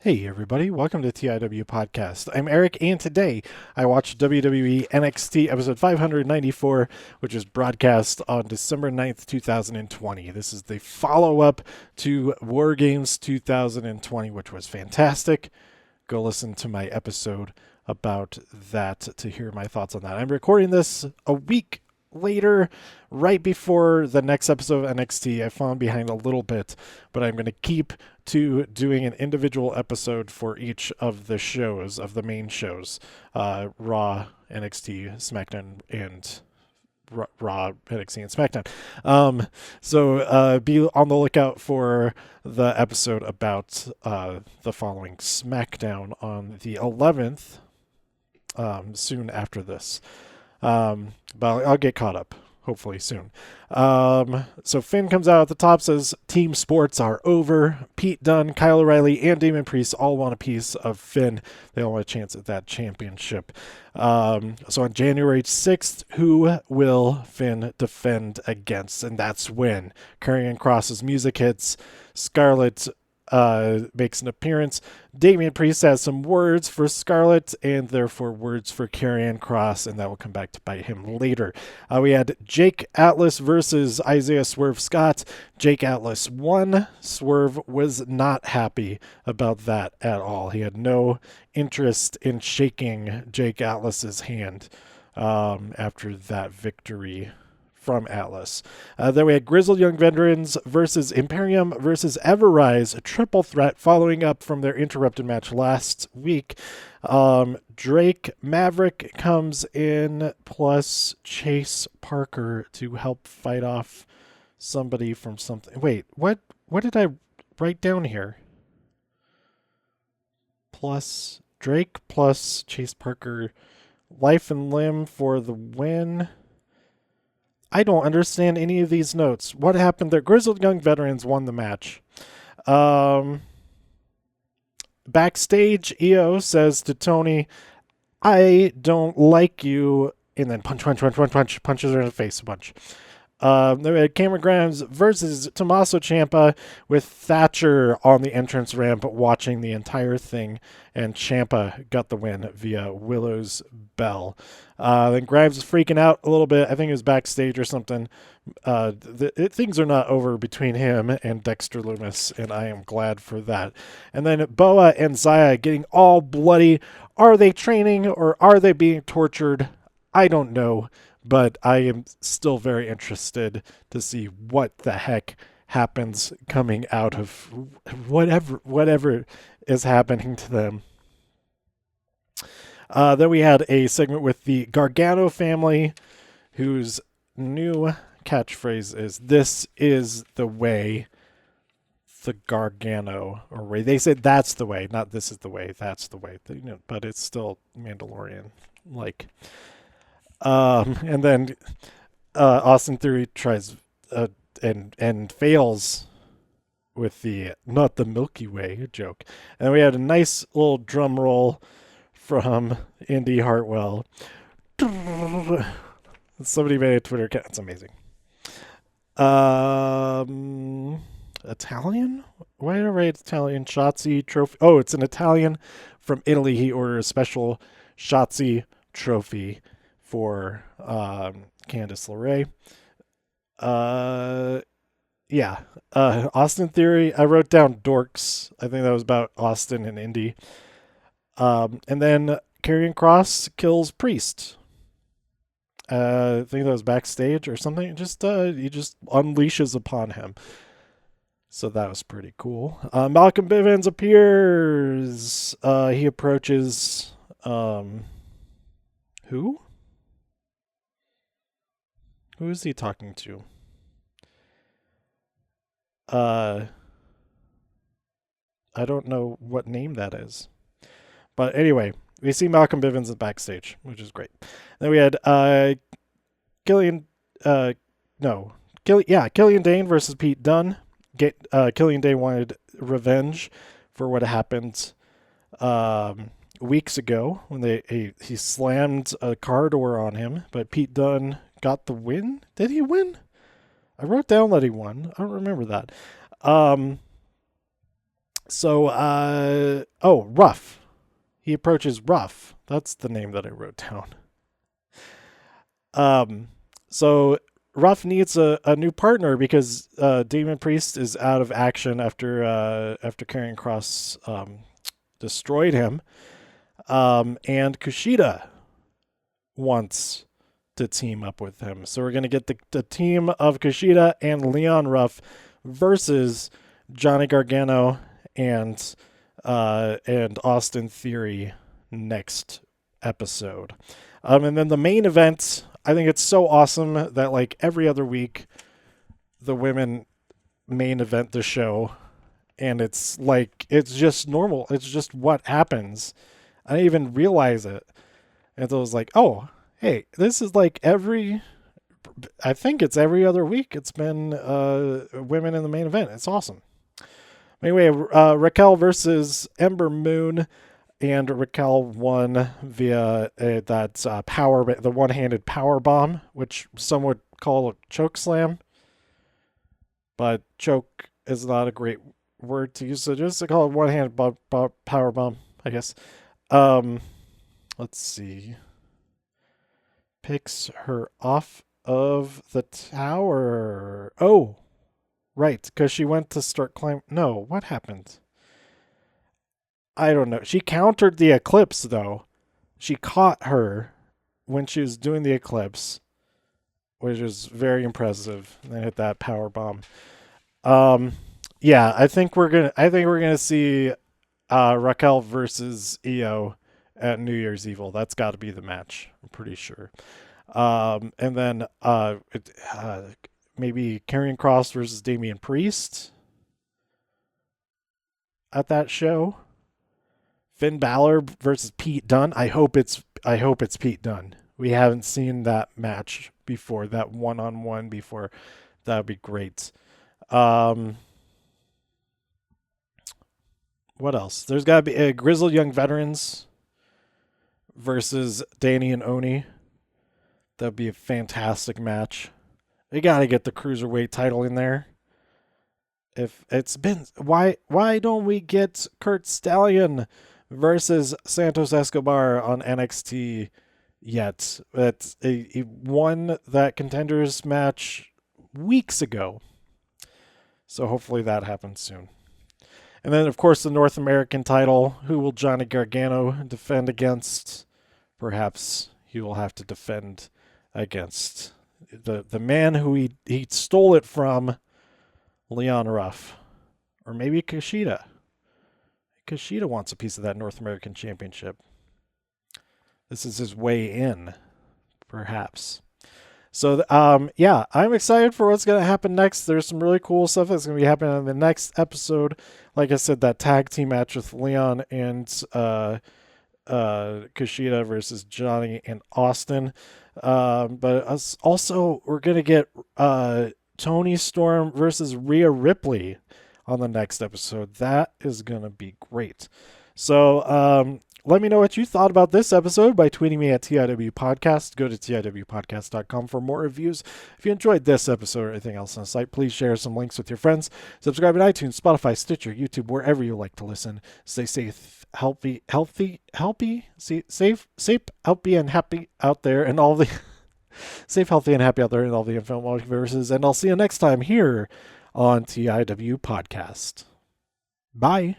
Hey everybody, welcome to TIW Podcast. I'm Eric, and today I watched WWE NXT episode 594, which was broadcast on December 9th, 2020. This is the follow-up to WarGames 2020, which was fantastic. Go listen to my episode about that to hear my thoughts on that. I'm recording this a week later, right before the next episode of NXT. I've fallen behind a little bit, but I'm going to keep to doing an individual episode for each of the shows, of the main shows, Raw, NXT, SmackDown, and Raw, NXT, and SmackDown. So be on the lookout for the episode about the following SmackDown on the 11th, soon after this. But I'll get caught up, hopefully soon. So Finn comes out at the top, says team sports are over. Pete Dunne, Kyle O'Reilly, and Damian Priest all want a piece of Finn. They all want a chance at that championship. So on January 6th, who will Finn defend against? And that's when Karrion Kross's music hits. Scarlett makes an appearance. Damian Priest has some words for Scarlett and therefore words for Karrion Kross, and that will come back to bite him later. We had Jake Atlas versus Isaiah Swerve Scott. Jake Atlas won. Swerve was not happy about that at all. He had no interest in shaking Jake Atlas's hand after that victory from Atlas. Then we had Grizzled Young Veterans versus Imperium versus Everrise, a triple threat following up from their interrupted match last week. Drake Maverick comes in plus Chase Parker to help fight off somebody from something. Wait, what did I write down here? Plus Drake plus Chase Parker, life and limb for the win. I don't understand any of these notes. What happened there? Grizzled Young Veterans won the match. Backstage, EO says to Tony, I don't like you. And then punches her in the face a bunch. Then we had Cameron Grimes versus Tommaso Ciampa with Thatcher on the entrance ramp watching the entire thing, and Ciampa got the win via Willow's Bell. Then Grimes is freaking out a little bit. I think it was backstage or something. Things are not over between him and Dexter Lumis, and I am glad for that. And then Boa and Zaya getting all bloody. Are they training or are they being tortured? I don't know. But I am still very interested to see what the heck happens coming out of whatever is happening to them. Then we had a segment with the Gargano family, whose new catchphrase is "This is the way." The Gargano or way. They said that's the way, not this is the way. That's the way. But it's still Mandalorian like. And then Austin Theory tries and fails with the not the Milky Way joke. And we had a nice little drum roll from Indy Hartwell. Somebody made a Twitter account. It's amazing. Italian? Why did I write Italian? Shotzi trophy. Oh, it's an Italian from Italy. He ordered a special Shotzi trophy for Candice LeRae. Austin Theory. I wrote down dorks. I think that was about Austin and Indy. And then Karrion Kross kills Priest. I think that was backstage or something. He just unleashes upon him. So that was pretty cool. Malcolm Bivens appears. He approaches. Who? Who is he talking to? I don't know what name that is. But anyway, we see Malcolm Bivens at backstage, which is great. Then we had Killian Dane versus Pete Dunne. Killian Dane wanted revenge for what happened weeks ago when he slammed a car door on him, but Pete Dunne got the win. Did he win? I wrote down that he won. I don't remember that. So, Ruff. He approaches Ruff. That's the name that I wrote down. So Ruff needs a new partner because Damon Priest is out of action after Karrion Kross destroyed him. And Kushida wants to team up with him. So we're going to get the team of Kushida and Leon Ruff versus Johnny Gargano and Austin Theory next episode. And then the main event, I think it's so awesome that like every other week the women main event the show, and it's like it's just normal. It's just what happens. I didn't even realize it. And so I was like, oh, hey, this is like I think it's every other week. It's been women in the main event. It's awesome. Anyway, Raquel versus Ember Moon, and Raquel won via the one-handed power bomb, which some would call a choke slam, but choke is not a great word to use, so just to call it one-handed power bomb, I guess. Let's see. Picks her off of the tower. Oh, right, because she went to start climbing. No, what happened? I don't know. She countered the eclipse, though. She caught her when she was doing the eclipse, which was very impressive. And then hit that power bomb. Yeah, I think we're gonna see Raquel versus Io at New Year's Evil. That's got to be the match. I'm pretty sure. And then maybe Karrion Kross versus Damian Priest at that show. Finn Balor versus Pete Dunne. I hope it's Pete Dunne. We haven't seen that match before, that one-on-one before. That would be great. What else? There's got to be a Grizzled Young Veterans versus Danny and Oni. That would be a fantastic match. They got to get the Cruiserweight title in there. If it's been... Why don't we get Kurt Stallion versus Santos Escobar on NXT yet? He won that Contenders match weeks ago. So hopefully that happens soon. And then, of course, the North American title. Who will Johnny Gargano defend against? Perhaps he will have to defend against the man who he stole it from, Leon Ruff. Or maybe Kushida. Kushida wants a piece of that North American Championship. This is his way in, perhaps. So, yeah, I'm excited for what's going to happen next. There's some really cool stuff that's going to be happening in the next episode. Like I said, that tag team match with Leon and Kushida versus Johnny and Austin. But also, we're going to get Toni Storm versus Rhea Ripley on the next episode. That is going to be great. So, let me know what you thought about this episode by tweeting me at TIW Podcast. Go to TIWpodcast.com for more reviews. If you enjoyed this episode or anything else on the site, please share some links with your friends. Subscribe on iTunes, Spotify, Stitcher, YouTube, wherever you like to listen. Stay safe, healthy, safe, healthy, and happy out there, and all the safe, healthy, and happy out there in all the infinite multiverses. And I'll see you next time here on TIW Podcast. Bye.